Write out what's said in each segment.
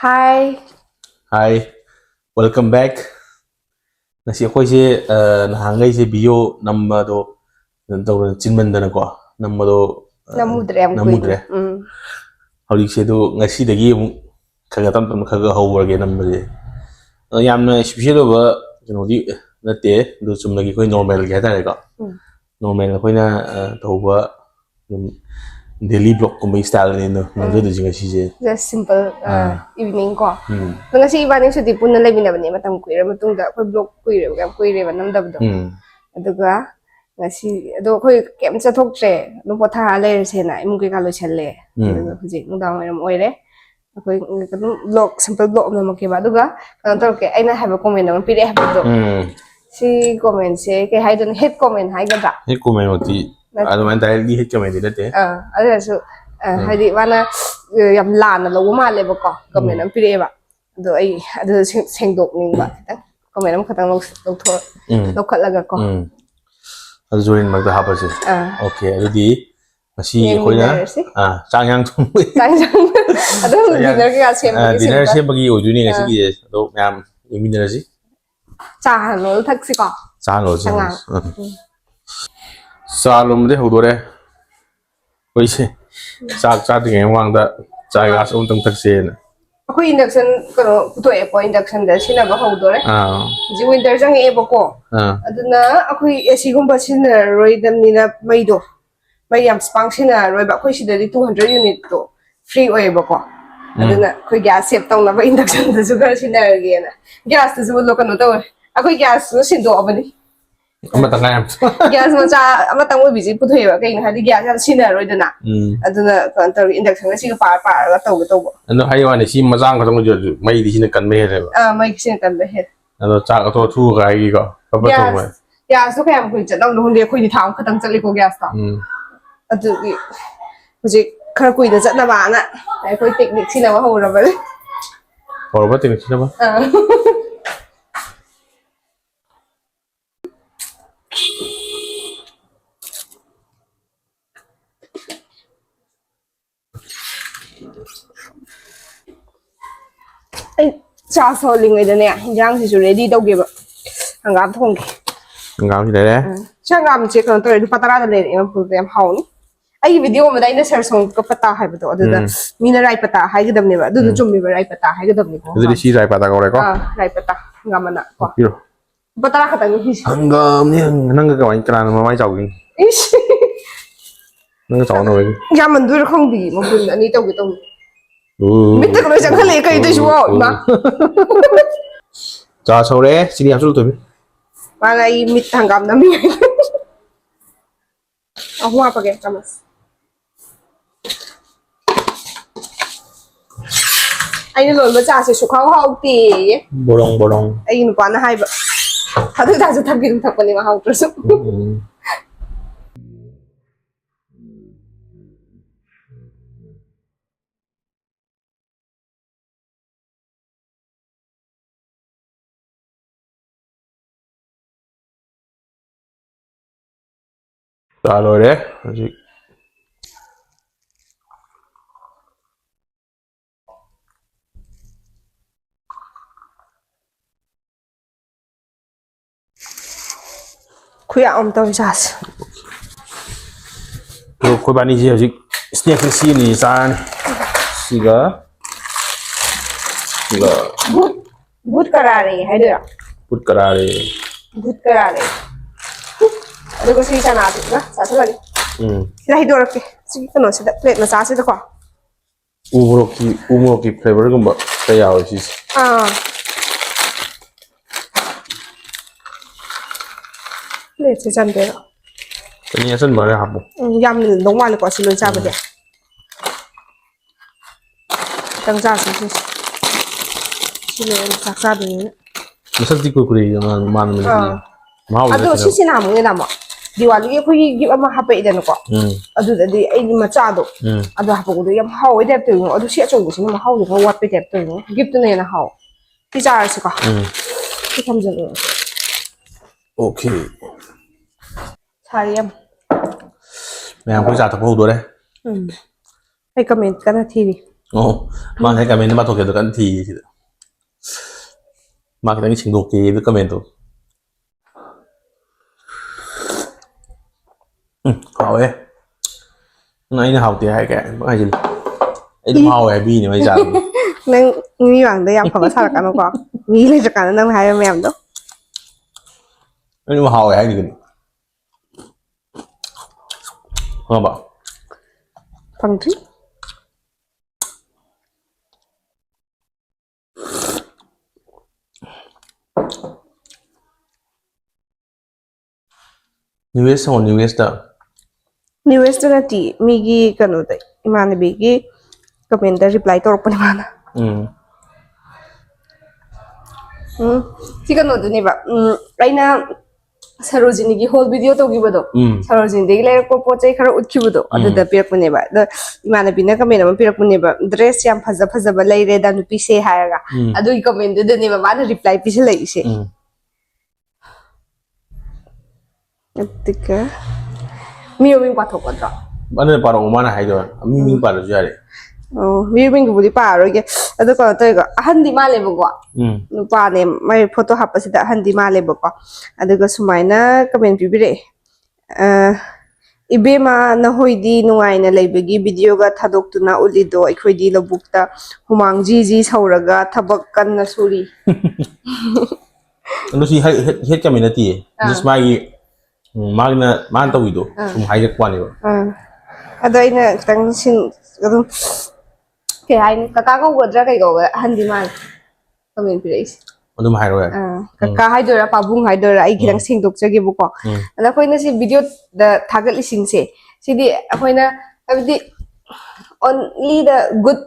Hi. Hi, welcome back. Nasi akhoi se nahangai se video number do tawra chinman dana ko number do Namudre am namudre. kuidu. Haulik se do ngasi dagi mu khaga tam tam khaga hawrage number je. Yamna special ba di nate do chumnagi koi normal ge ta ko. Normal koi na tawba daily blog ko mai style ne no nangjo do jinga si je. Just simple evening ko. Ngasi ibani sudi punna lebinabani matam kuira matungda koi blog kuire ba namdabdo. Aduga ngasi ado koi kem chathoktre no potha le sena imu ke kalo challe. Aduga huji nudang meram oire. Koi blog simple blog na make ba aduga kantor ke aina have a comment na pire have do. Si comment se ke haidon hit comment haigadra. Hit comment oti aduman directly hit comment dite. Adusu hadi mana yam lana lo male ba ko comment am pire ba. Ado ai ado sengdok ning ba. Comment am khatang lo tho lo khatlaga ko. Ado join magda haba se. Okay, adudi masi koina chang yang thong. Chang ado dinner ka sem ba. Dinner sem bagi oduni ngasi gi ado ma'am yeminara si. Cha lo thak si ko. Cha lo si. Sa lom de hodore. Koi se. Cha de ngeng wang da cha gas on tang tak se na. Aku induction kano to e po induction da sina ba hodore. Ji winter jang e ba ko. Aduna aku AC gumba sina roidam ni na maido. May yam spang sina roi ba ko sida di 200 unit to free oy ba ko. Aduna ko gas save tong na ba induction da sugar sina ge na. Gas to lo kano to. Aku gas no sindo abani. Amatang ayam. Gas macha amatang mo busy puthoi ba kay na hadi gas sina roi da na. Aduna kantor induction si pa ga to to. Ano hayo ani si mazang ka tong jo mai di sina kan me he ba. Mai sina kan me he. Ano cha ka to thu ga gi ko. Ba to mai. Gas so kay am ko chatang no hunde ko di thang khatang chali ko gas ta. Adugi huji khar kui da chatna ba na. Ai koi technique sina ba ho ra ba. Ho ba technique sina ba? Cha so ling ai da ne yang si su ready dau ge ba hangam thong ge hangam si de hangam che kan to du patara da le em pu em haun ai video ma dai na share song ko pata hai ba to adu da mina rai pata hai ge dam ne ba du du chum mi ba rai pata hai ge dam ne ko adu si rai pata ko re ko rai pata hangam na ko piro patara ka ta ni hangam ni nang ga wan kran ma mai chau gi ish nang chau no gi ya man du khong bi mo bun ani to ge to mit ta ko jang khale kai to shuo ma cha chau re sini am sul to bi mana i mit hangam na mi aku apa ke kamas ai ni lol ma cha se su khao hao ti borong ai nu pa na hai ba hadu ta su thak gi thak pa ni ma hao tro su cha lo re ji khuya om to sa ko ko bani ji ji snack si ni san siga gut karare hai da put karare gut karare adu ko si sana tu na sa sa ni sila hi dor ke si ko no sida plate ma sa si ko umuro ki flavor gumba kaya o si plate se jan de ni asan ba re hapo yam ni dong ma le ko si lo cha ba de tang cha si si le sa sa de misal di ko kuri man ni ma ado si si na mo ni na mo diwali ge khoi gi ama ha pe de no ko adu da di ai ni ma cha do adu ha po do yam hao ai de tu no adu si chong si ma hao de ko wat pe de tu no gift ne na hao ti cha si ko ti tham je okay Thariam. Mẹ em có giả tập hậu đó đấy. Hay comment cái nào thì Oh, mana kami ni matok itu kan ti. Mak kita ni singdok ke itu kami tu. Hảo ấy. Này nó hảo thì hay cái, ai chứ? Ấy nó hảo ấy bi này mới chả. Nang mi wang da yang pa sa ka no ko. Mi le ja ka nang hai mem do. Nó hảo ấy gì? Không bảo. Phang tri. US or US đó. New West na ti mi gi kanu dai. Imane bi gi comment da reply tor pa mana. Si kanu du ni ba. Aina Sarojini gi whole video to gi bodo. Sarojini de le ko po chai khara utki bodo. Adu da pirak pune ba. Da imane bi na comment ma pirak pune ba. Dress yam phaja phaja ba lai re da nu pi se ha ga. Adu i comment de ni ba ba na reply pi se lai se. Atika mi wing pa thok kodra. Mana para umana hai do. Mi para jare. Oh, mi wing bu di pa ro ge. Adu ko to ga ahan di ma le ba ko. Nu pa ne mai photo hap pa sida ahan di ma le ba ko. Adu ga sumaina comment pi bire. Ibema na hoidi nungai na leibagi video ga thadok tu na ulido aikhoi di lobukta humang ji sauraga thabak kan na suri. Ano si het kami na ti. Just magna man taw ito. Sumhay ka kwani ba. Ado ina tang sin gadum kaya ay kakaka wadra kay go handi man. Comment pi rais. Ano mahiro ya? Kaka haidora pabung haidora ay gilang singdok jagi buko. Ana ko ina si video the thagal ising se. Sidi ako ina abdi only the good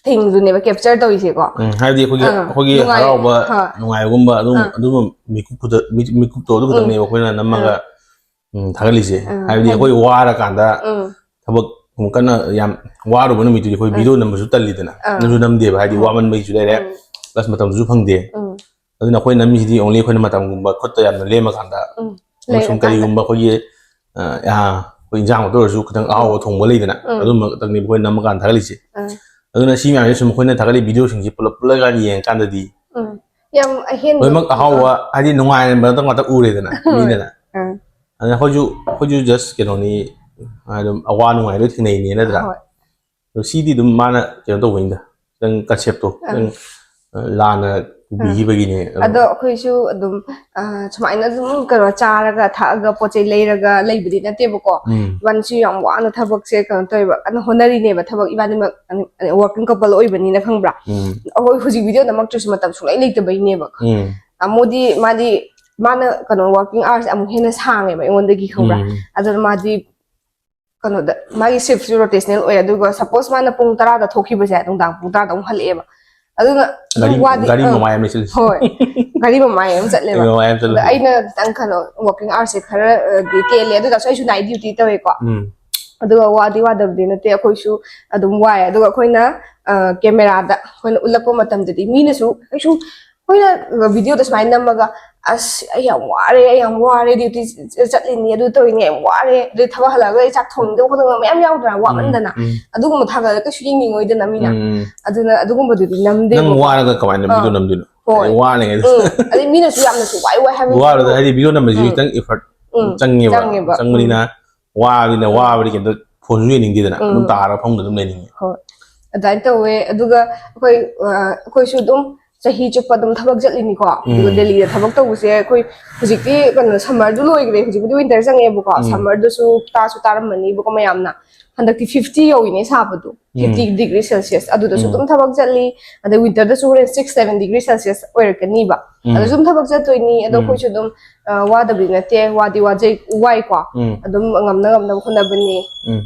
things do never capture to ise ko. Haidi ko gi haraw ba nungai gumba adum mikuk to du ne ko na namaga thagal ise. Haidi ko wara kanda thabak kana yam waru banu mitu ko video number su talli dana. Nasu namde ba haidi waman mai su dai plus matam su phangde. Aduna ko nam mi di only ko na matam gumba khotta yam lema kanda. Sum kari gumba ko gi ko injang to su khang aw thong ba leidana. Adum tang ni ko nam kan thagal ise. Aduna si mya sum khoi na thagali video sing ji pulap ga yeng kan da di yam ahen oi mak hawa hadi nungai ba tang mata ure dana ni dana ana hoju just ke no ni adum awa nungai lo thinai ni na dra si di dum mana ke to winda tang concept to tang lana bi bagi ni ado khoi su adum chmaina dum karo charaga thaga pochei leiraga leibudi na te bako wan su yam wa na thabak se kan toy ba an honari ne ba thabak ibani ma working couple oi bani na khangbra oi huji video na mak tu matam su lai leite bai ne ba amodi madi mana kano working hours amu hena sange ba ngon dagi khangbra ado madi kano da magi shift rotational oi adu go suppose mana pung 10 da thokhi ba ja dong dang pung 10 da hale ba aduna gari mamaya mai sil hoi gari mamaya am chatle ba aina tang khano working hours se khara di tele adu da sai su night duty tawe ko adu wadi wadabdi na te khoi su adum wai adu khoina camera da khoina ulakko matam dadi mina su ai su khoina video da smai namaga as ayam ware duty chatlini adu to ni ware de thawa hala ga chak thong de ko da mayam yaw da wa man dana adu ko thaga ka shooting ni ngoi de na mina aduna adu ko du namde nang wara ga kamai na video namdu wa ne adi mina su yam na su wai have wa da adi video namdu ji tang effort changi ba changmani na wa bari ken to phone ni ning di dana dum tara phong dum nei ning ho adai to we aduga koi su dum chahi chupa dum thabak jatlini ko Delhi da thabak to se koi hujikti kan summer du loi gre hujikti winter sange bu ko summer du su taram mani bu ko mayamna handakti 50 yo ine sabadu 50 degrees celsius adu da su dum thabak jatli adu winter da su 6-7 degrees celsius oir kani ba adu sum thabak jatoi ni adu koi su dum wa da bi na te wadi wajai wai ko adum ngamna khuna bani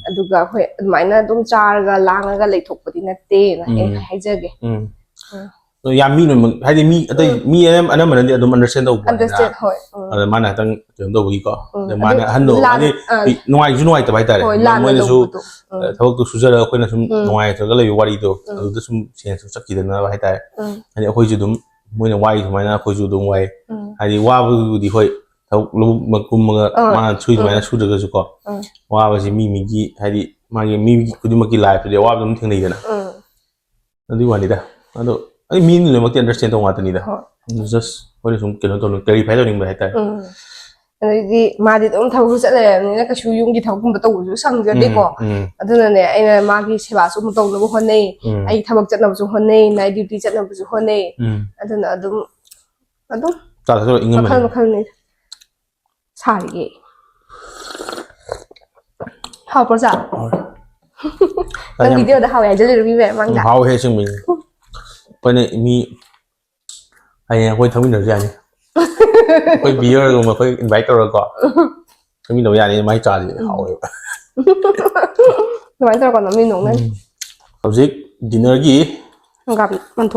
aduga hoi admaina dum charga langa ga leithokpadi na te na haijage yam mi no hadi mi atai mi ana mana di adum understand do understand hoi ada mana tang do gi ko mana hando ani nuai ju nuai ta bai tare mo ne su thok tu sujara ko na sum nuai to ga le wari do adu sum sen su sakki da na bai tare ani khoi ju dum mo ne wai su mana khoi ju dum wai hadi wa bu di hoi thok lu makum ma mana chui mana su da ga su ko wa ba ji mi gi hadi ma gi mi ku di ma gi life de wa dum thing nei da na ꯑꯗꯨꯒꯤ ꯋꯥꯅꯤꯗ ꯑꯗꯣ ꯑꯩ ꯃꯤ ꯂꯣꯏꯅꯃꯛꯇꯤ understand ꯇꯧ ꯉꯥꯛꯇꯅꯤꯗ just ꯑꯩꯈꯣꯏꯅ ꯁꯨꯝ ꯀꯩꯅꯣ ꯇꯧꯅꯤꯡ ꯀ꯭ꯂꯦꯔꯤꯐꯥꯏ ꯇꯧꯅꯤꯡꯕ ꯍꯥꯏꯇꯥꯔꯦ ꯑꯗꯩꯗꯤ ꯃꯥꯗꯤ ꯑꯗꯨꯝ ꯊꯕꯛꯁꯨ ꯆꯠ ꯂꯩꯔꯕꯅꯤꯅ ꯀꯩꯁꯨ ꯌꯨꯝꯒꯤ ꯊꯕꯛꯀꯨꯝꯕ ꯇꯧꯕꯁꯨ ꯁꯪꯖꯗꯦꯀꯣ ꯑꯗꯨꯅꯅꯦ ꯑꯩꯅ ꯃꯥꯒꯤ ꯁꯦꯕꯥꯁꯨ ꯑꯃꯨꯛ ꯇꯧꯅꯕ ꯍꯣꯠꯅꯩ ꯑꯩ ꯊꯕꯛ ꯆꯠꯅꯕꯁꯨ ꯍꯣꯠꯅꯩ ꯅꯥꯏꯠ ꯗ꯭ꯌꯨꯇꯤ ꯆꯠꯅꯕꯁꯨ ꯍꯣꯠꯅꯩ ꯑꯗꯨꯅ ꯑꯗꯨꯝ ꯃꯈꯜ ꯃꯈꯜꯅꯤ ꯁꯥꯔꯤꯒꯦ ꯍꯥꯎꯕ꯭ꯔꯣ ꯆꯥ ꯅꯪ ꯚꯤꯗꯤꯑꯣꯗ ꯍꯥꯎꯋꯦ ꯍꯥꯏꯖꯜꯂꯤꯔꯣ ꯃꯤ ꯃꯃꯥꯡꯗ ꯍꯥꯎꯋꯦ ꯆꯨꯝꯃꯤ ꯑꯩꯈꯣꯏꯅ ꯃꯤ ꯍꯌꯦꯡ ꯑꯩꯈꯣꯏ ꯊꯛꯃꯤꯟꯅꯔꯁꯨ ꯌꯥꯅꯤ ꯑꯩꯈꯣꯏ ꯕꯤꯌꯔꯒꯨꯝꯕ ꯑꯩꯈꯣꯏ ꯏꯟꯚꯥꯏꯠ ꯇꯧꯔꯒꯀꯣ ꯊꯛꯃꯤꯟꯅꯕ ꯌꯥꯅꯤ ꯃꯥꯏ ꯆꯥꯁꯦ ꯍꯥꯎꯋꯦꯕ ꯑꯗꯨꯃꯥꯏꯅ ꯇꯧꯔꯀꯥꯟꯗ ꯃꯤ ꯅꯣꯡꯅꯅꯤ ꯍꯧꯖꯤꯛ ꯗꯤꯅꯔꯒꯤ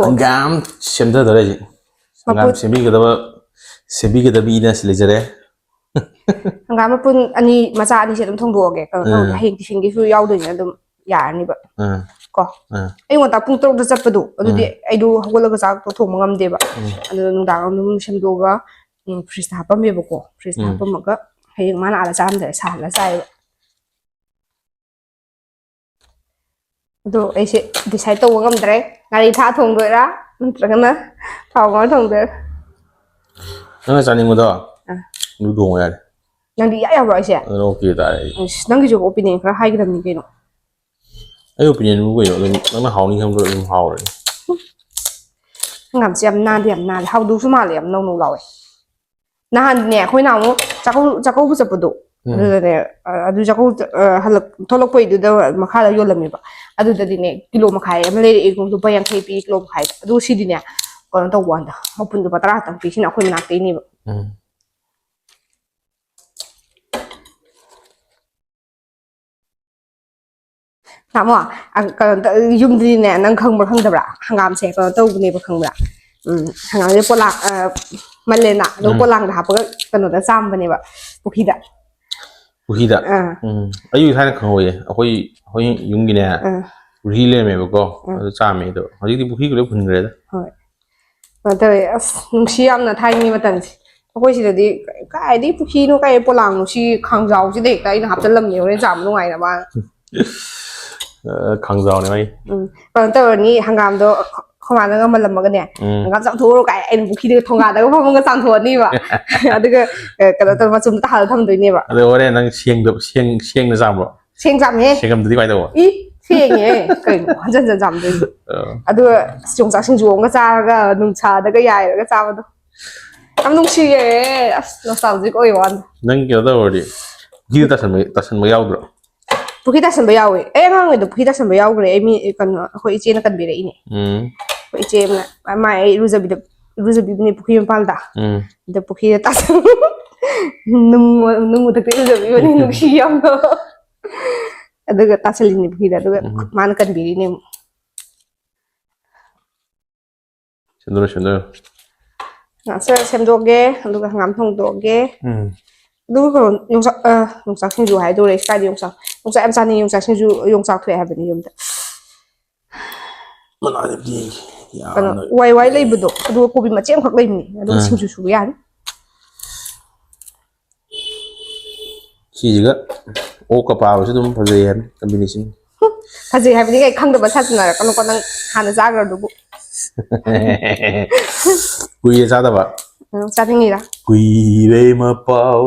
ꯍꯪꯒꯥꯝ ꯁꯦꯝꯊꯗꯧꯔꯦ ꯍꯧꯖꯤꯛ ꯍꯪꯒꯥꯝ ꯁꯦꯝꯕꯤꯒꯗꯕꯤꯅ ꯂꯩꯖꯔꯦ ꯍꯪꯒꯥꯝ ꯃꯄꯨꯟ ꯑꯅꯤ ꯃꯆꯥ ꯑꯅꯤꯁꯦ ꯑꯗꯨꯝ ꯊꯣꯡꯗꯣꯛꯑꯒꯦ ꯀꯩꯅꯣ ꯇꯧꯔꯒꯦ ꯍꯌꯦꯡ ꯇꯤꯐꯤꯟꯒꯤꯁꯨ ꯌꯥꯎꯗꯣꯏꯅꯤꯅ ꯑꯗꯨꯝ ꯌꯥꯔꯅꯤꯕ ꯀꯣ ꯑꯌꯨꯛ ꯉꯟꯇꯥ ꯄꯨꯡ 6ꯗ ꯆꯠꯄꯗꯣ ꯑꯗꯨꯗꯤ ꯑꯩꯗꯣ ꯍꯧꯒꯠꯂꯒ ꯆꯥꯛꯇꯣ ꯊꯣꯡꯕ ꯉꯝꯗꯦꯕ ꯑꯗꯨ ꯅꯨꯡꯗꯥꯡ ꯑꯗꯨꯝ ꯁꯦꯝꯗꯣꯛꯑꯒ ꯐ꯭ꯔꯤꯖꯇ ꯍꯥꯞꯄꯝꯃꯦꯕꯀꯣ ꯐ꯭ꯔꯤꯖꯇ ꯍꯥꯞꯄꯝꯃꯒ ꯍꯌꯦꯡ ꯃꯥꯅ ꯑꯥꯗ ꯆꯥꯔꯝꯗꯥꯏ ꯁꯥꯍꯜꯂ ꯆꯥꯏꯕ ꯑꯗꯣ ꯑꯩꯁꯦ ꯗꯤꯁꯥꯏꯠ ꯇꯧꯕ ꯉꯝꯗ꯭ꯔꯦ ꯉꯥꯔꯤ ꯊꯥ ꯊꯣꯡꯗꯣꯏꯔꯥ ꯅꯠꯇ꯭ꯔꯒꯅ ꯊꯥꯎ ꯉꯧꯔ ꯊꯣꯡꯗꯣꯏꯔꯥ ꯅꯪꯅ ꯆꯥꯅꯤꯡꯕꯗꯣ ꯑꯗꯨ ꯊꯣꯡꯉꯣ ꯌꯥꯔꯦ ꯅꯪꯗꯤ ꯏꯌꯥ ꯌꯥꯕ꯭ꯔꯣ ꯑꯩꯁꯦ ꯑꯗꯨꯅ ꯑꯣꯀꯦ ꯇꯥꯔꯦ ꯅꯪꯒꯤꯁꯨ ꯑꯣꯄꯤꯅꯤꯌꯟ ꯈꯔ ꯍꯥꯏꯒꯗꯕꯅꯤ ꯀꯩꯅꯣ ꯑꯩ ꯑꯣꯄꯤꯅꯤꯌꯟꯕꯨ ꯀꯩꯅꯣ ꯑꯗꯨꯝ ꯅꯪꯅ ꯍꯥꯎꯅꯤ ꯈꯪꯕꯗꯣ ꯑꯗꯨꯝ ꯍꯥꯎꯔꯅꯤ ꯍꯪꯒꯥꯝꯁꯦ ꯌꯥꯝ ꯅꯥꯟꯗꯤ ꯌꯥꯝ ꯅꯥꯜꯂꯦ ꯍꯥꯎꯗꯧꯁꯨ ꯃꯥꯜꯂꯦ ꯌꯥꯝ ꯅꯧ ꯅꯧ ꯂꯥꯎꯋꯦ ꯅꯍꯥꯟꯅꯦ ꯑꯩꯈꯣꯏꯅ ꯑꯃꯨꯛ ꯆꯥꯛꯀꯧꯕ ꯆꯠꯄꯗꯣ ꯑꯗꯨꯗꯅꯦ ꯑꯗꯨ ꯊꯣꯛꯂꯛꯄꯩꯗꯨꯗ ꯃꯈꯥꯗ ꯌꯣꯜꯂꯝꯃꯦꯕ ꯑꯗꯨꯗꯗꯤꯅꯦ ꯀꯤꯂꯣ ꯃꯈꯥꯏ ꯑꯃ ꯂꯩꯔꯛꯑꯦ ꯂꯨꯄꯥ 50 ꯄꯤ ꯀꯤꯂꯣ ꯃꯈꯥꯏꯗ ꯑꯗꯨ ꯁꯤꯗꯤꯅꯦ ꯀꯩꯅꯣ ꯇꯧꯕ ꯀꯥꯟꯗ ꯃꯄꯨꯟ ꯂꯨꯄꯥ 10 ꯈꯛꯇꯪ ꯄꯤ ꯁꯤꯅ ꯑꯩꯈꯣꯏ ꯃꯅꯥꯛꯇꯩꯅꯦꯕ ꯇꯥꯃꯣ ꯀꯩꯅꯣ ꯌꯨꯝꯗꯗꯤꯅꯦ ꯅꯪ ꯈꯪꯕ꯭ꯔꯥ ꯈꯪꯗꯕ꯭ꯔꯥ ꯍꯪꯒꯥꯝꯁꯦ ꯀꯩꯅꯣ ꯇꯧꯕꯅꯦꯕ ꯈꯪꯕ꯭ꯔꯥ ꯍꯪꯒꯥꯝꯁꯦ ꯄꯣꯂꯥꯡ ꯃꯜꯂꯦꯅ ꯑꯗꯨꯒ ꯄꯣꯂꯥꯡꯗ ꯍꯥꯞꯄꯒ ꯀꯩꯅꯣꯗ ꯆꯥꯝꯕꯅꯦꯕ ꯄꯨꯈ꯭ꯔꯤꯗ ꯑꯩꯁꯨ ꯊꯥꯏꯅ ꯈꯪꯍꯧꯋꯦ ꯑꯩꯈꯣꯏ ꯌꯨꯝꯒꯤꯅꯦ ꯄꯨꯈ꯭ꯔꯤ ꯂꯩꯔꯝꯃꯦꯕꯀꯣ ꯑꯗꯨ ꯆꯥꯝꯃꯦ ꯑꯗꯣ ꯍꯧꯖꯤꯛꯇꯤ ꯄꯨꯈ꯭ꯔꯤꯒ ꯂꯣꯏ ꯐꯨꯟꯈ꯭ꯔꯦꯗ ꯍꯣꯏ ꯀꯩꯅꯣ ꯇꯧꯋꯦ ꯑꯁ ꯅꯨꯡꯁꯤ ꯌꯥꯝꯅ ꯊꯥꯏꯅꯒꯤ ꯃꯇꯝꯁꯦ ꯑꯩꯈꯣꯏ ꯁꯤꯗꯗꯤ ꯀꯥꯏꯗꯩ ꯄꯨꯈ꯭ꯔꯤꯅꯣ ꯀꯥꯏ ꯄꯣꯂꯥꯡꯅꯣ ꯁꯤ ꯈꯥꯡꯖꯥꯎꯁꯤꯗ ꯍꯦꯛꯇ ꯑꯩꯅ ꯍꯥꯞꯆꯤꯜꯂꯝꯃꯦ ꯍꯣꯔꯦꯟ ꯆꯥꯕ ꯅꯨꯡꯉꯥꯏꯅꯕ ꯈꯥꯡꯖꯥꯎꯅꯦ ꯃꯥꯏ ꯀꯩꯅꯣ ꯇꯧꯔꯅꯤ ꯍꯪꯒꯥꯝꯗꯣ ꯈꯣꯏꯃꯥꯅ ꯃꯜꯂꯝꯃꯒꯅꯦ ꯍꯪꯒꯥꯝ ꯆꯥꯝꯊꯣꯛꯎꯔꯣ ꯀꯥꯏ ꯑꯩꯅ ꯄꯨꯈ꯭ꯔꯤꯗꯒ ꯊꯣꯡꯒꯥꯗꯒ ꯐꯝꯃꯒ ꯆꯥꯝꯊꯣꯛꯑꯅꯤꯕ ꯑꯗꯨꯒ ꯀꯩꯅꯣ ꯇꯧꯔ ꯃꯆꯨꯝ ꯇꯥꯍꯜꯂ ꯊꯝꯗꯣꯏꯅꯦꯕ ꯑꯗꯣ ꯍꯣꯔꯦꯟ ꯅꯪ ꯁꯦꯡꯅ ꯆꯥꯝꯕ꯭ꯔꯣ ꯁꯦꯡ ꯆꯥꯝꯃꯦꯍꯦ ꯁꯦꯡꯉꯝꯗꯗꯤ ꯀꯃꯥꯏꯅ ꯇꯧꯕ ꯁꯦꯡꯉꯦ ꯀꯩꯅꯣ ꯍꯟꯖꯟ ꯍꯟꯖꯟ ꯆꯥꯝꯗꯣꯏꯅꯤ ꯑꯗꯨꯒ ꯌꯣꯡꯆꯥꯛ ꯁꯤꯡꯖꯨ ꯑꯃꯒ ꯆꯥꯔꯒ ꯅꯨꯡꯁꯥꯗꯒ ꯌꯥꯏꯔꯒ ꯆꯥꯕꯗꯣ ꯌꯥꯝ ꯅꯨꯡꯁꯤꯌꯦ ꯑꯁ ꯅꯣꯁꯇꯥꯜꯖꯤꯛ ꯑꯣꯏ ꯋꯥꯅꯤ ꯅꯪ ꯀꯩꯅꯣ ꯇꯧꯔꯗꯤ ꯄꯨꯈ꯭ꯔꯤꯗ ꯇꯥꯁꯟꯕ ꯌꯥꯎꯗ꯭ꯔꯣ ꯄꯨꯈ꯭ꯔꯤ ꯇꯥꯁꯟꯕ ꯌꯥꯎꯋꯦ ꯑꯩ ꯑꯉꯥꯡ ꯑꯣꯏꯔꯤꯉꯩꯗ ꯄꯨꯈ꯭ꯔꯤ ꯇꯥꯁꯟꯕ ꯌꯥꯎꯈ꯭ꯔꯦ ꯑꯩ ꯀꯩꯅꯣ ꯑꯩꯈꯣꯏ ꯏꯆꯦꯅ ꯀꯟꯕꯤꯔꯛꯏꯅꯦ ꯑꯩꯈꯣꯏ ꯏꯆꯦ ꯑꯃꯅ ꯃꯥ ꯑꯩ ꯏꯔꯨꯖꯕꯤꯕꯅꯦ ꯄꯨꯈ꯭ꯔꯤ ꯃꯄꯥꯜꯗ ꯑꯗ ꯄꯨꯈ꯭ꯔꯤꯗ ꯇꯥꯁꯟ ꯅꯨꯡ ꯃꯊꯛꯇ ꯏꯔꯨꯖꯕꯤꯕꯅꯤ ꯅꯨꯡꯁꯤ ꯌꯥꯝꯅ ꯑꯗꯨꯒ ꯇꯥꯁꯜꯂꯤꯅꯤ ꯄꯨꯈ꯭ꯔꯤꯗ ꯑꯗꯨꯒ ꯃꯥꯅ ꯀꯟꯕꯤꯔꯤꯅꯦ ꯑꯃꯨꯛ ꯁꯦꯝꯗꯣꯛꯑꯣ ꯁꯦꯝꯗꯣꯛꯑꯒꯦ ꯑꯗꯨꯒ ꯍꯪꯒꯥꯝ ꯊꯣꯡꯗꯣꯛꯑꯒꯦ ꯑꯗꯨꯒ ꯌꯣꯡꯆꯥꯛ ꯁꯤꯡꯖꯨ ꯍꯥꯏꯗꯣꯔꯦ ꯀꯥꯏꯗ ꯌꯣꯡꯆꯥꯛ ꯌꯥꯝ ꯆꯥꯅꯤꯡꯉꯤ ꯌꯣꯡꯆꯥꯛ ꯁꯤꯡꯖꯨ ꯌꯣꯡꯆꯥꯛ ꯊꯣꯛꯑꯦ ꯍꯥꯏꯕꯅꯤ ꯌꯨꯝꯗ ꯀꯩꯅꯣ ꯋꯥꯏ ꯂꯩꯕꯗꯣ ꯑꯗꯨꯒ ꯀꯣꯕꯤ ꯃꯆꯦꯠ ꯑꯃꯈꯛ ꯂꯩꯕꯅꯤ ꯑꯗꯨꯒ ꯁꯤꯡꯖꯨ ꯁꯨꯕ ꯌꯥꯅꯤ ꯁꯤꯁꯤꯒ ꯑꯣꯛꯀ ꯄꯥꯕꯁꯨ ꯑꯗꯨꯝ ꯐꯖꯩ ꯍꯥꯏꯕꯅꯤ ꯀꯝꯕꯤꯅꯦꯁꯟ ꯐꯖꯩ ꯍꯥꯏꯕꯗꯤ ꯀꯩ ꯈꯪꯗꯕ ꯁꯥꯖꯤꯟꯅꯔꯛꯀꯅꯨꯀꯣ ꯅꯪ ꯍꯥꯟꯅ ꯆꯥꯈ꯭ꯔꯗꯨꯕꯨ ꯀꯨꯏꯔꯦ ꯆꯥꯗꯕ ꯆꯥꯅꯤꯡꯉꯤꯔꯥ ꯀꯨꯏꯔꯦ ꯃꯄꯥꯎ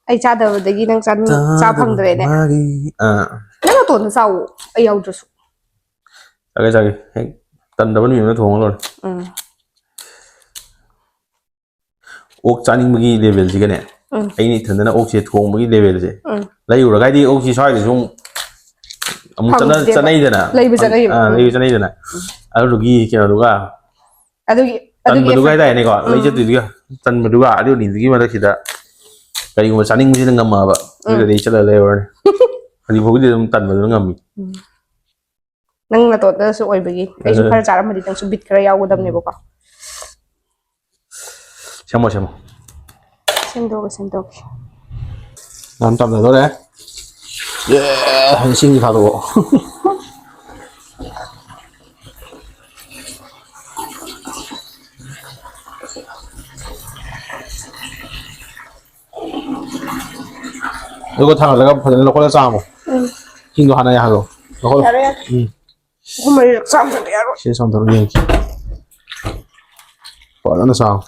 ꯑꯩ ꯆꯥꯗꯕꯗꯒꯤ ꯅꯪ ꯆꯥ ꯐꯪꯗ꯭ꯔꯦꯅꯦ ꯅꯪ ꯅꯇꯣꯟꯗ ꯆꯥꯎꯋꯣ ꯑꯩ ꯌꯥꯎꯗ꯭ꯔꯁꯨ ꯆꯥꯒꯦ ꯍꯦꯛ ꯇꯟꯗꯕ ꯅꯨꯃꯤꯠ ꯑꯃꯗ ꯊꯣꯡꯉ ꯂꯣꯏꯔꯦ ꯑꯣꯛ ꯆꯥꯅꯤꯡꯕꯒꯤ ꯂꯦꯚꯦꯜꯁꯤꯒꯅꯦ ꯑꯩꯅ ꯏꯊꯟꯗꯅ ꯑꯣꯛꯁꯦ ꯊꯣꯡꯕꯒꯤ ꯂꯦꯚꯦꯜꯁꯦ ꯂꯩꯔꯨꯔꯒ ꯍꯥꯏꯗꯤ ꯑꯣꯛꯁꯤ ꯁ꯭ꯋꯥꯏꯗꯁꯨ ꯑꯃꯨꯛ ꯆꯠꯅꯩꯗꯅ ꯂꯩꯕ ꯆꯠꯅꯩꯕ ꯆꯠꯅꯩꯗꯅ ꯑꯗꯨꯗꯨꯒꯤ ꯀꯩꯅꯣꯗꯨꯒ ꯑꯗꯨꯒꯤ ꯇꯟꯕꯗꯨꯒ ꯍꯥꯏꯇꯥꯔꯦꯅꯦꯀꯣ ꯂꯩꯖꯗ꯭ꯔꯤꯗꯨꯒ ꯇꯟꯕꯗꯨꯒ ꯑꯗꯨꯅꯤꯗꯨꯒꯤ ꯃꯔꯛꯁꯤꯗ ꯀꯔꯤꯒꯨꯝꯕ ꯆꯥꯅꯤꯡꯕꯁꯤꯅ ꯉꯝꯃꯛꯑꯕ ꯑꯗꯨꯗꯤ ꯑꯩ ꯆꯠꯂ ꯂꯩꯔꯨꯔꯅꯤ ꯍꯧꯖꯤꯛ ꯐꯥꯎꯒꯤꯗꯤ ꯑꯗꯨꯝ ꯇꯟꯕꯗꯨꯅ ꯉꯝꯃꯤ ꯅꯪ ꯅꯇꯣꯟꯇꯁꯨ ꯑꯣꯏꯕꯒꯤ ꯑꯩꯁꯨ ꯈꯔ ꯆꯥꯔꯝꯃꯗꯤ ꯅꯪꯁꯨ ꯕꯤꯠ ꯈꯔ ꯌꯥꯎꯒꯗꯕꯅꯦꯕꯀꯣ ꯁꯦꯝꯃꯣ ꯁꯦꯝꯗꯣꯛꯀꯦ ꯌꯥꯝ ꯇꯝꯅꯗꯣꯔꯦ ꯏꯁꯤꯡꯁꯤ ꯊꯥꯗꯣꯛꯑꯣ ꯑꯗꯨꯒ ꯊꯥꯡꯒꯠꯂꯒ ꯐꯖꯅ ꯂꯧꯈꯠꯂ ꯆꯥꯝꯃꯣ ꯏꯁꯤꯡꯗꯣ ꯍꯥꯟꯅ ꯌꯥꯍꯜꯂꯣ ꯌꯥꯔꯦ Kumari sama dia ro. Sini sama taruh yang Pala sao?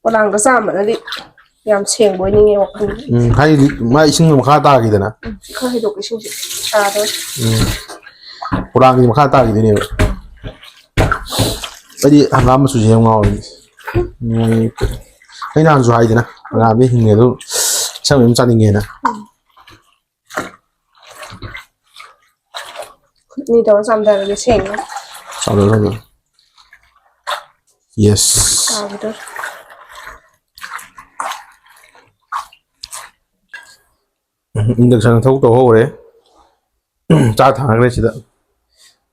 Orang ke sama nanti yang ceng boy ni waktu. Hai mai ising makha ta gitu na. Kau hidup isu sih. Ada. Orang ini makha ta gitu ni. Tadi hangam suji yang mau ini. Ni kai nan su hai na. Hangam ni hinge tu chang yum chan ni na. Ni tahu sama dia le ceng. Sama sama. Yes. Ah betul. Induction thâu tổ rồi cha thằng này chỉ đó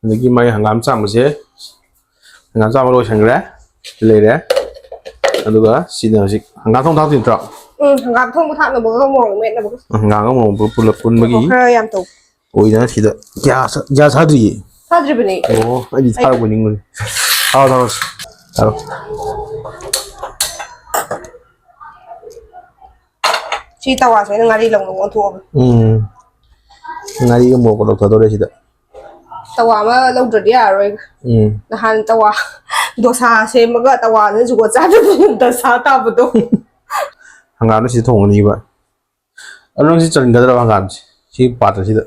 nên cái máy hàng làm sao mà thế hàng làm sao mà đôi thằng đấy lấy đấy anh được á xin nào chị hàng làm thông thao tiền trọng hàng làm thông thạo là bố không mồm mẹ là bố hàng làm có một bữa lập quân mấy cái hơi em tục ôi đó thì đó giá sao gì sao gì bên này ồ anh đi thao của những người thao thao thao chỉ tao à sẽ ngari lòng ngon thua ngay cái một cái độc thảo đấy chị đó tao mà lâu rồi đi à rồi là han tao đồ xa xem mà cái tao nó chụp ra được đồ xa tao bớt đâu hàng làm nó chỉ thùng này vậy anh nói chỉ chân cái đó hàng làm chỉ bắt được chị đó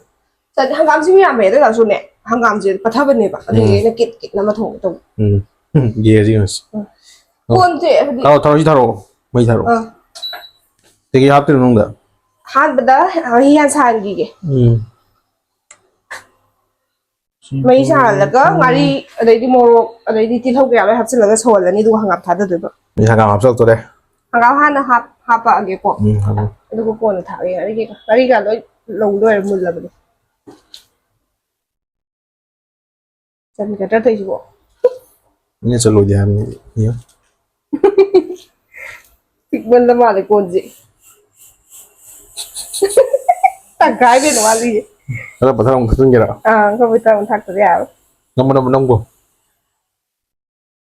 tại hàng làm gì mà mẹ đó là số nè hàng làm gì bắt tháp bên này bạn thì nó kẹt kẹt nằm thùng thùng 예 지금 quân thì thao thao chỉ thao mấy thao 되게 합들은 농다. han bữa đó hiền sang gì kì mấy sao là có ngari ở đây đi mua ở đây đi tiêu cái này hấp dẫn là cái sồi là đi đua hàng gặp thắt được 이 잠깐 앞서 또 돼. hàng gặp han là hấp à cái quả cái đua quả là thảo cái này cái cái lối lâu đôi mùi là vậy chân cái rất thấy chưa 이제 절로 이제 하면 이요. mình làm gì còn gì tặng cái bên ngoài gì 그래 바탕 무슨 게라. à không biết tao thắt cái gì 너무 넘고.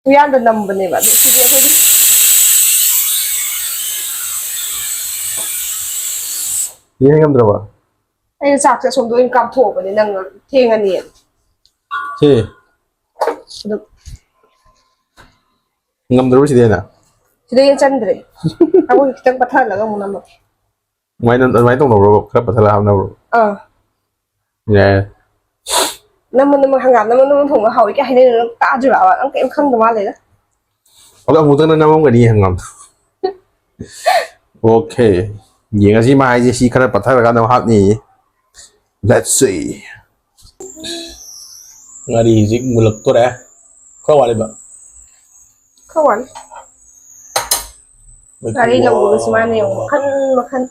우리 안도 nằm bên này bạn đi chơi thôi đi 이해 감 들어봐. anh sạc sẽ xuống đôi cầm thổ bên này nâng thiên anh nhỉ 제 được 감 들어볼 시 되나. thì đây chân đấy không có chân bắt thân là không nằm được 많이 동 넘어. 그래 바탕 하면 넘어. 예. nằm hàng ngàn nằm thùng nó hậu cái hay nên nó cả chưa bảo nó kém khăn tao đấy đó 어가 무등은 남은 거니 한감. 오케이. 얘가 지 마이지 시카를 바탕을 가는 합니. Let's see. ngari zik mulak to đấy. Có quả ba. không ăn cái đi lòng của mình này mà khăn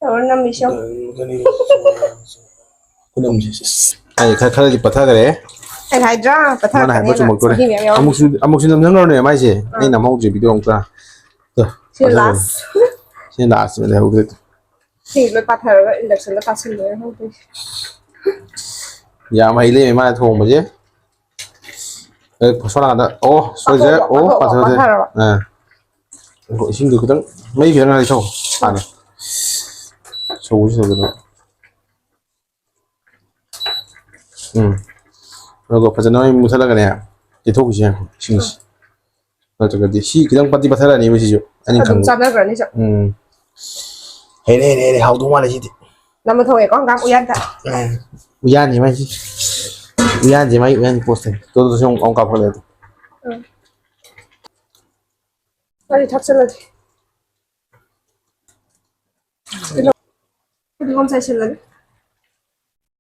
rồi nằm đi xong 그럼 아니 칼칼이 바타 그래. anh thấy ra bắt thân 하나 해보 좀 먹고 그래. 아무튼 남는 거네 마이지. 이 남하고 비디오 온다. 또. xin last xin last mình hầu cái thì nó bắt thân rồi được sự nó bắt xin rồi không giờ mày lên mày thùng mà chứ số nào đó ô số giờ ô bắt thôi à gọi xin được cái mấy việc này sao à này số gì rồi rồi có phải nói mua thật là cái này cái thuốc gì xin rồi cái gì cái đang bắt đi bắt là này mới chứ anh em không sao nữa rồi đi sao hey này hậu tung qua là gì nằm mà thôi con gắm uyan ta uyan gì mày chứ uyan gì mày uyan post này tôi xong ông cặp vào đây đi thắt chân lên cái con sai chân lên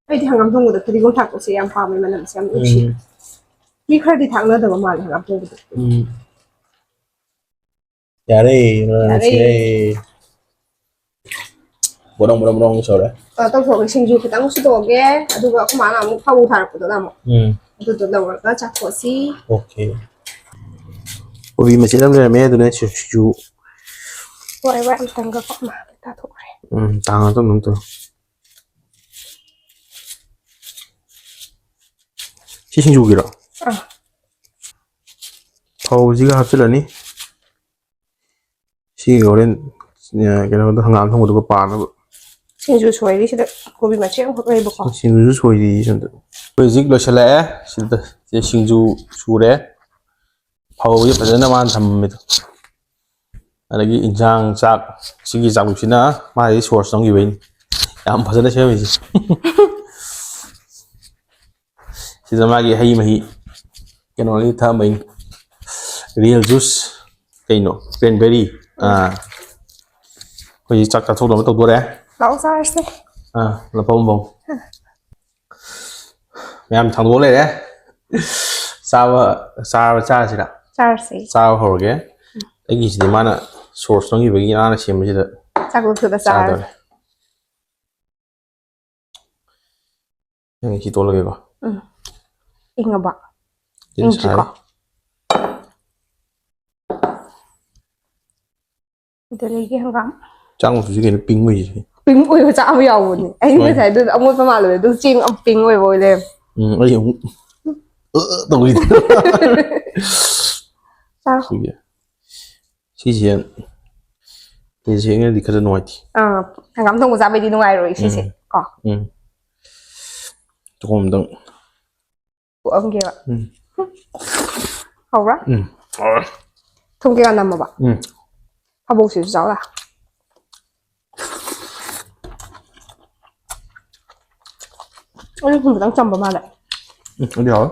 ไอ้ที่ทางกำทงก็แต่ที่คนถักก็เสียงความมันเสียงอุ้ยนี่ใครที่ทางเนื้อแต่ว่ามาทางกำทงก็dạ đi bộ đông sao đấy tao thuộc cái sinh dục cái tăng số độ cái tôi gọi có mà làm phao bù thải của tôi làm tôi đầu nó chặt của si ok vì mà chỉ làm ra mấy đứa này chú vậy vậy tăng cái mà ta thuộc rồi tăng nó đúng 시신죽이라. 지가 합질라니? 시기 오랜 걔네도 한가 안 통고도 그 빠나. ꯁꯤꯡꯖꯨ ꯁꯣꯏꯔꯤꯁꯤꯗ ꯀꯣꯕꯤ ꯃꯆꯦꯠ ꯑꯃꯈꯛ ꯂꯩꯕꯀꯣ ꯁꯤꯡꯖꯨꯁꯨ ꯁꯣꯏꯔꯤ ꯁꯣꯝꯗ ꯑꯩꯈꯣꯏ ꯍꯧꯖꯤꯛ ꯂꯣꯏꯁꯤꯜꯂꯛꯑꯦ ꯁꯤꯗ ꯁꯤꯡꯖꯨ ꯁꯨꯔꯦ ꯐꯧꯁꯦ ꯐꯖꯅ ꯃꯥꯅ ꯊꯝꯃꯝꯃꯤꯗꯣ ꯑꯗꯒꯤ ꯏꯟꯖꯥꯡ ꯆꯥꯛ ꯁꯤꯒꯤ ꯆꯥꯛꯂꯨꯛꯁꯤꯅ ꯃꯥꯒꯤ ꯁꯣꯔꯁ ꯆꯪꯈꯤꯕꯩꯅꯤ ꯌꯥꯝ ꯐꯖꯅ ꯁꯦꯝꯃꯤꯁꯤ ꯁꯤꯗ ꯃꯥꯒꯤ ꯍꯩ ꯃꯍꯤ ꯀꯩꯅꯣꯒꯤ ꯊꯛꯑꯝꯕꯩꯅꯤ ꯔꯤꯌꯦꯜ ꯖꯨꯁ ꯀꯩꯅꯣ ꯀ꯭ꯔꯦꯟꯕꯦꯔꯤ ꯑꯩꯈꯣꯏ ꯆꯥꯛ ꯆꯥꯊꯣꯛꯅꯕ ꯇꯧꯗꯣꯔꯦ ꯂꯥꯛꯑꯣ ꯆꯥꯔꯁꯦ ꯂꯐꯝꯐꯝ ꯃꯌꯥꯝ ꯊꯥꯡꯗꯣꯛ ꯂꯩꯔꯦ ꯆꯥꯔꯁꯤꯔ ꯆꯥꯔꯁꯦ ꯆꯥꯕ ꯍꯧꯔꯒꯦ ꯑꯩꯒꯤꯁꯤꯗꯤ ꯃꯥꯅ ꯁꯣꯔꯁ ꯆꯪꯈꯤꯕꯒꯤ ꯃꯥꯅ ꯁꯦꯝꯕꯁꯤꯗ ꯆꯥꯛꯂꯨꯛꯇꯨꯗ ꯆꯥꯗꯧꯔꯦ ꯆꯥꯔꯁꯦ ꯁꯤ ꯇꯣꯠꯂꯒꯦꯀꯣ ꯏꯪꯉꯕ ꯁꯤꯗꯤ ꯏꯪꯗ꯭ꯔꯤꯀꯣ ꯁꯥꯔꯤ ꯑꯗꯨꯗꯒꯤ ꯍꯪꯒꯥꯝ ꯆꯥꯛꯃꯨꯛꯁꯨ ꯀꯩꯅꯣ ꯄꯤꯡ ꯑꯣꯏꯁꯤꯁꯦ ꯄꯤꯡ ꯑꯣꯏꯕ ꯆꯥꯛ ꯑꯃ ꯌꯥꯎꯕꯅꯦ ꯑꯩ ꯍꯣꯏ ꯉꯁꯥꯏ ꯑꯗꯨ ꯑꯃꯣꯠꯄ ꯃꯥꯜꯂꯨꯔꯦ ꯑꯗꯨ ꯆꯦꯡ ꯄꯤꯡ ꯑꯣꯏꯕ ꯑꯣꯏ ꯂꯩꯔꯝꯃꯦ ꯑꯩ ꯑꯃꯨꯛ ꯇꯧꯈꯤꯗꯦ ꯆꯥꯔꯣ ꯁꯤꯁꯦ ꯁꯦꯡꯅꯗꯤ ꯈꯔ ꯅꯨꯡꯉꯥꯏꯇꯦ ꯍꯪꯒꯥꯝ ꯊꯣꯡꯕ ꯆꯥꯕꯩꯗꯤ ꯅꯨꯡꯉꯥꯏꯔꯣꯏ ꯁꯤꯁꯦ ꯀꯣ ꯆꯒꯣꯝꯗꯪ ꯄꯣꯛꯑꯝꯒꯦꯕ ꯍꯧꯕ꯭ꯔꯥ ꯊꯨꯝ ꯀꯩꯀꯥ ꯅꯝꯃꯕ ꯀꯕꯣꯛꯁꯤꯁꯨ ꯆꯥꯎꯂꯥ ꯑꯩ ꯊꯨꯝ ꯈꯤꯇꯪ ꯆꯝꯕ ꯃꯥꯜꯂꯦ ꯑꯗꯨꯗꯤ ꯌꯥꯎꯋꯦ